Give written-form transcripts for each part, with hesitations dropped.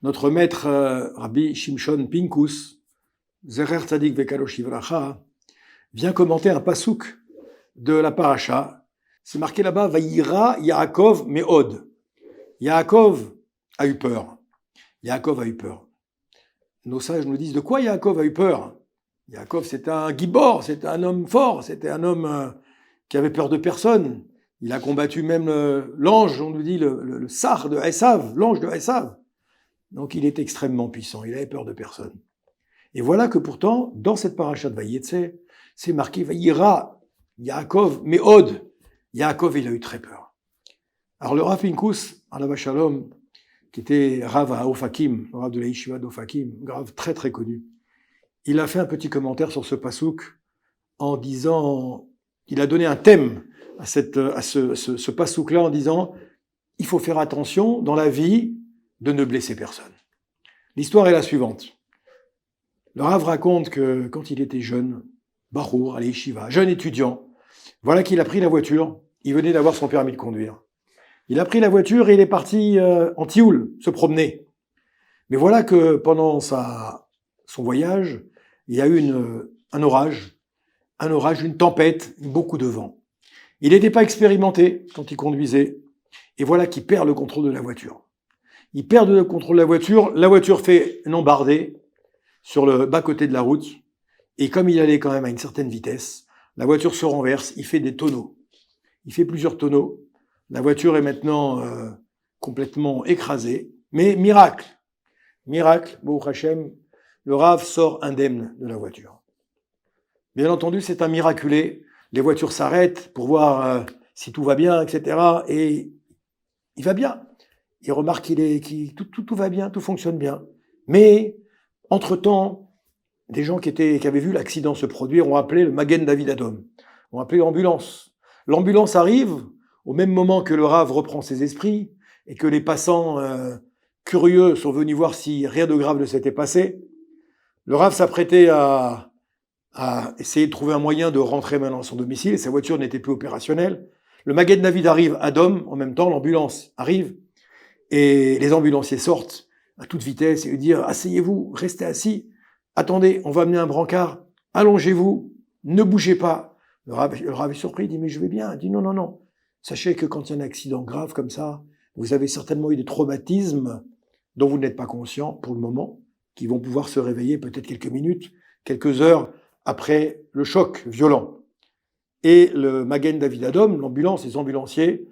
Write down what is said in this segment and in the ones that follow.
Notre maître Rabbi Shimshon Pinkus, Zecher Tzadik Vekalosh Livracha, vient commenter un pasouk de la paracha. C'est marqué là-bas, Vayira Yaakov Meod. Yaakov a eu peur. Yaakov a eu peur. Nos sages nous disent de quoi Yaakov a eu peur. Yaakov, c'était un gibor, c'était un homme fort, c'était un homme qui avait peur de personne. Il a combattu même l'ange, on nous dit le sar de Esav, l'ange de Esav. Donc il est extrêmement puissant, il avait peur de personne. Et voilà que pourtant, dans cette paracha de Vayetze, c'est marqué Vayira Yaakov Meod. Yaakov, il a eu très peur. Alors le Rav Pinkus, Alav Shalom, qui était Rav à Ofakim, Rav de la Yeshiva d'Ofakim, Rav très très connu, il a fait un petit commentaire sur ce pasouk en disant, il a donné un thème à ce pasouk-là en disant, il faut faire attention dans la vie de ne blesser personne. L'histoire est la suivante. Le Rav raconte que quand il était jeune, Bachour, à la Yeshiva, jeune étudiant, voilà qu'il a pris la voiture, il venait d'avoir son permis de conduire. Il a pris la voiture et il est parti en Tioul, se promener. Mais voilà que pendant son voyage, il y a eu un orage, une tempête, beaucoup de vent. Il n'était pas expérimenté quand il conduisait, et voilà qu'il perd le contrôle de la voiture. Il perd le contrôle de la voiture fait une embardée sur le bas-côté de la route, et comme il allait quand même à une certaine vitesse, la voiture se renverse, il fait des tonneaux. Il fait plusieurs tonneaux. La voiture est maintenant complètement écrasée, mais miracle, Baruch Hashem, le Rav sort indemne de la voiture. Bien entendu, c'est un miraculé. Les voitures s'arrêtent pour voir si tout va bien, etc. Et il va bien. Il remarque tout va bien, tout fonctionne bien. Mais, entre-temps, des gens qui avaient vu l'accident se produire ont appelé le Magen David Adom, ont appelé l'ambulance. L'ambulance arrive au même moment que le Rav reprend ses esprits et que les passants curieux sont venus voir si rien de grave ne s'était passé. Le Rav s'apprêtait à essayer de trouver un moyen de rentrer maintenant à son domicile et sa voiture n'était plus opérationnelle. Le Magen David arrive à Dom, en même temps l'ambulance arrive et les ambulanciers sortent à toute vitesse et lui disent « Asseyez-vous, restez assis, attendez, on va amener un brancard, allongez-vous, ne bougez pas ». Le Rav est surpris, il dit « Mais je vais bien ». Il dit « Non. Sachez que quand il y a un accident grave comme ça, vous avez certainement eu des traumatismes dont vous n'êtes pas conscient pour le moment, qui vont pouvoir se réveiller peut-être quelques minutes, quelques heures après le choc violent. » Et le Magen David Adom, l'ambulance, les ambulanciers,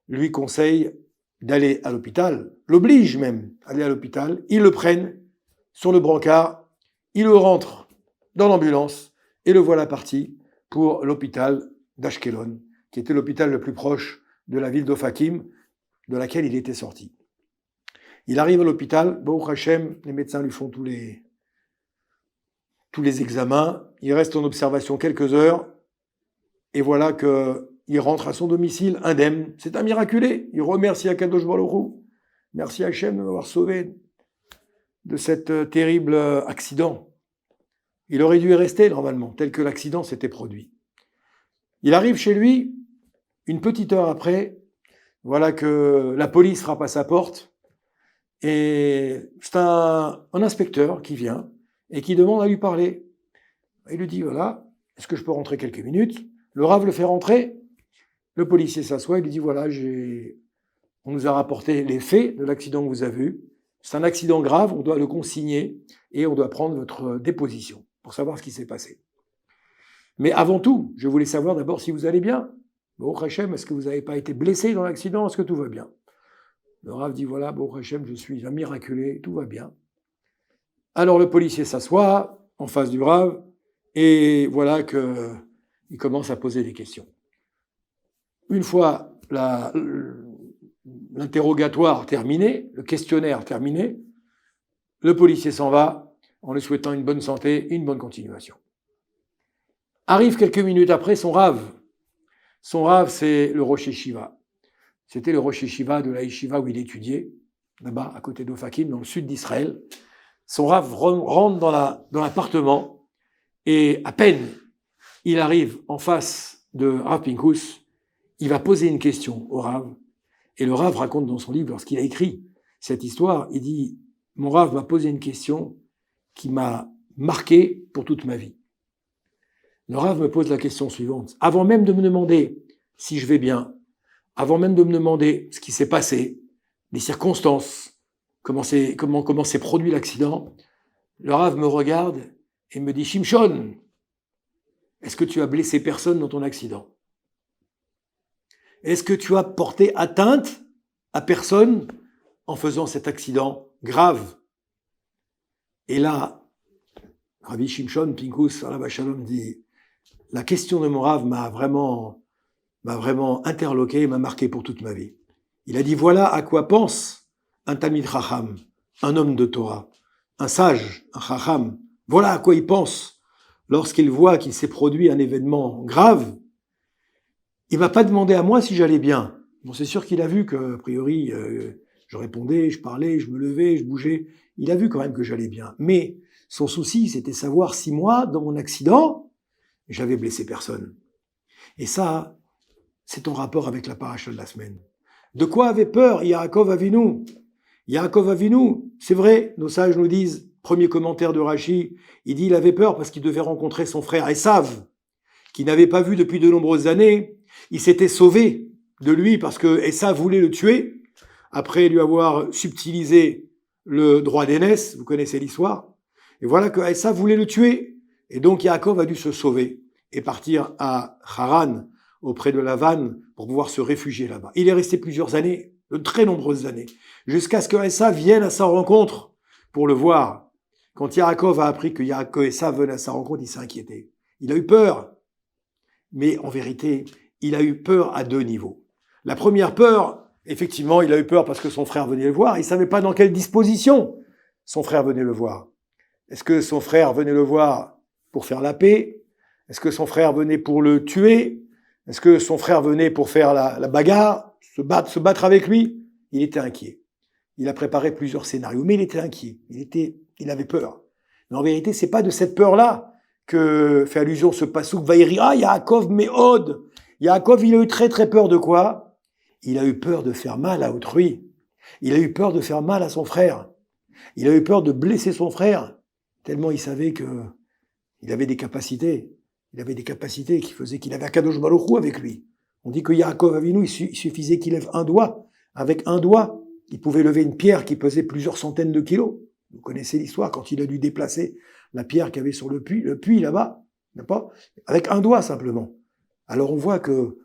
lui conseillent d'aller à l'hôpital, l'obligent même à aller à l'hôpital. Ils le prennent sur le brancard, ils le rentrent dans l'ambulance et le voilà parti pour l'hôpital d'Ashkelon, qui était l'hôpital le plus proche de la ville d'Ofakim, de laquelle il était sorti. Il arrive à l'hôpital, Baruch Hashem, les médecins lui font tous les examens, il reste en observation quelques heures, et voilà qu'il rentre à son domicile indemne. C'est un miraculé. Il remercie Akadosh Baruch Hu. Merci Hachem de m'avoir sauvé de cet terrible accident. Il aurait dû y rester normalement, tel que l'accident s'était produit. Il arrive chez lui, une petite heure après, voilà que la police frappe à sa porte, et c'est un inspecteur qui vient et qui demande à lui parler. Il lui dit, voilà, est-ce que je peux rentrer quelques minutes ? Le Rav le fait rentrer, le policier s'assoit, il lui dit, voilà, on nous a rapporté les faits de l'accident que vous avez eu. C'est un accident grave, on doit le consigner et on doit prendre votre déposition pour savoir ce qui s'est passé. Mais avant tout, je voulais savoir d'abord si vous allez bien. Baruch Hashem, est-ce que vous n'avez pas été blessé dans l'accident ? Est-ce que tout va bien ? Le Rav dit, voilà, Baruch Hashem, je suis un miraculé, tout va bien. Alors le policier s'assoit en face du Rav et voilà qu'il commence à poser des questions. Une fois l'interrogatoire terminé, le questionnaire terminé, le policier s'en va en lui souhaitant une bonne santé et une bonne continuation. Arrive quelques minutes après son Rav. Son Rav, c'est le Rosh Yeshiva. C'était le Rosh Yeshiva de la Yeshiva où il étudiait. là-bas, à côté d'Ofakim, dans le sud d'Israël. Son Rav rentre dans l'appartement et à peine il arrive en face de Rav Pinkus, il va poser une question au Rav. Et le Rav raconte dans son livre, lorsqu'il a écrit cette histoire, il dit « Mon Rav m'a posé une question qui m'a marqué pour toute ma vie. » Le Rav me pose la question suivante. Avant même de me demander si je vais bien, avant même de me demander ce qui s'est passé, les circonstances, comment s'est produit l'accident, le Rav me regarde et me dit « Shimshon, est-ce que tu as blessé personne dans ton accident? Est-ce que tu as porté atteinte à personne en faisant cet accident grave ?» Et là, Rabbi Shimshon Pinkus, Alav Shalom, dit « La question de mon Rav m'a vraiment interloqué, m'a marqué pour toute ma vie. » Il a dit « Voilà à quoi pense un Talmid Chacham, un homme de Torah, un sage, un Chacham. Voilà à quoi il pense lorsqu'il voit qu'il s'est produit un événement grave. Il m'a pas demandé à moi si j'allais bien. Bon, c'est sûr qu'il a vu que, a priori, je répondais, je parlais, je me levais, je bougeais. Il a vu quand même que j'allais bien. Mais son souci, c'était savoir si moi, dans mon accident, j'avais blessé personne. Et ça, c'est en rapport avec la paracha de la semaine. De quoi avait peur Yaakov Avinu? Yaakov Avinu, c'est vrai, nos sages nous disent, premier commentaire de Rashi, il dit il avait peur parce qu'il devait rencontrer son frère Esav, qu'il n'avait pas vu depuis de nombreuses années. Il s'était sauvé de lui parce que Esav voulait le tuer, après lui avoir subtilisé le droit d'aînesse, vous connaissez l'histoire. Et voilà que Esav voulait le tuer. Et donc Yaakov a dû se sauver et partir à Haran, auprès de Lavan, pour pouvoir se réfugier là-bas. Il est resté plusieurs années, de très nombreuses années, jusqu'à ce que Esav vienne à sa rencontre pour le voir. Quand Yaakov a appris que Esav venait à sa rencontre, il s'est inquiété. Il a eu peur. Mais en vérité, il a eu peur à deux niveaux. La première peur, effectivement, il a eu peur parce que son frère venait le voir. Il ne savait pas dans quelle disposition son frère venait le voir. Est-ce que son frère venait le voir pour faire la paix? Est-ce que son frère venait pour le tuer? Est-ce que son frère venait pour faire la bagarre, se battre avec lui? Il était inquiet. Il a préparé plusieurs scénarios, mais il était inquiet. Il avait peur. Mais en vérité, c'est pas de cette peur-là que fait allusion ce passouk Vaïri. Ah, Yaakov Méhod. Yaakov, il a eu très très peur de quoi? Il a eu peur de faire mal à autrui. Il a eu peur de faire mal à son frère. Il a eu peur de blesser son frère, tellement il savait que il avait des capacités. Il avait des capacités qui faisaient qu'il avait Akadosh Baruch Hu avec lui. On dit que Yaakov Avinu, il suffisait qu'il lève un doigt. Avec un doigt, il pouvait lever une pierre qui pesait plusieurs centaines de kilos. Vous connaissez l'histoire, quand il a dû déplacer la pierre qu'il y avait sur le puits là-bas, n'est-ce pas? Avec un doigt simplement. Alors on voit que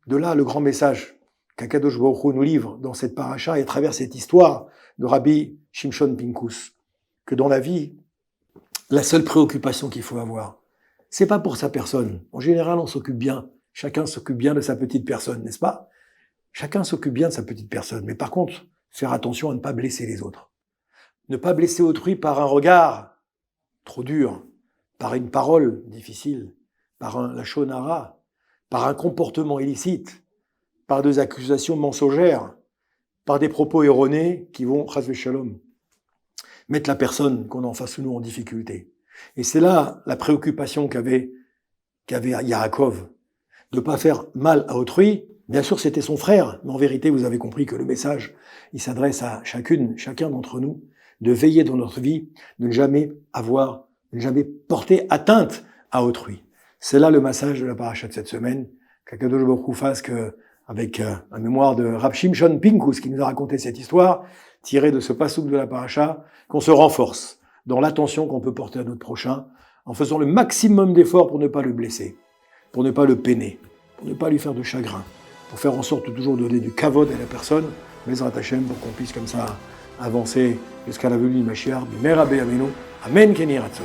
de là, le grand message qu'Akadosh Baruch Hu nous livre dans cette paracha et à travers cette histoire de Rabbi Shimshon Pinkus, que dans la vie, la seule préoccupation qu'il faut avoir, c'est pas pour sa personne. En général, on s'occupe bien. Chacun s'occupe bien de sa petite personne, n'est-ce pas? Chacun s'occupe bien de sa petite personne. Mais par contre, faire attention à ne pas blesser les autres. Ne pas blesser autrui par un regard trop dur, par une parole difficile, par la lachon hara, par un comportement illicite, par des accusations mensongères, par des propos erronés qui vont, chas v'shalom, mettre la personne qu'on a en face de nous en difficulté. Et c'est là la préoccupation qu'avait Yaakov, de ne pas faire mal à autrui. Bien sûr, c'était son frère, mais en vérité, vous avez compris que le message, il s'adresse à chacun d'entre nous, de veiller dans notre vie, de ne jamais porter atteinte à autrui. C'est là le message de la paracha de cette semaine, qu'Akadosh Baruch Hu fasse que, avec la mémoire de Rav Shimshon Pinkus, qui nous a raconté cette histoire, tirée de ce passouk de la paracha, qu'on se renforce dans l'attention qu'on peut porter à notre prochain, en faisant le maximum d'efforts pour ne pas le blesser, pour ne pas le peiner, pour ne pas lui faire de chagrin, pour faire en sorte de toujours donner du kavod à la personne, Bezrat Hashem, pour qu'on puisse comme ça avancer jusqu'à la venue du Mashiach, Bimera Be'amenu, Amen Keni Ratzon.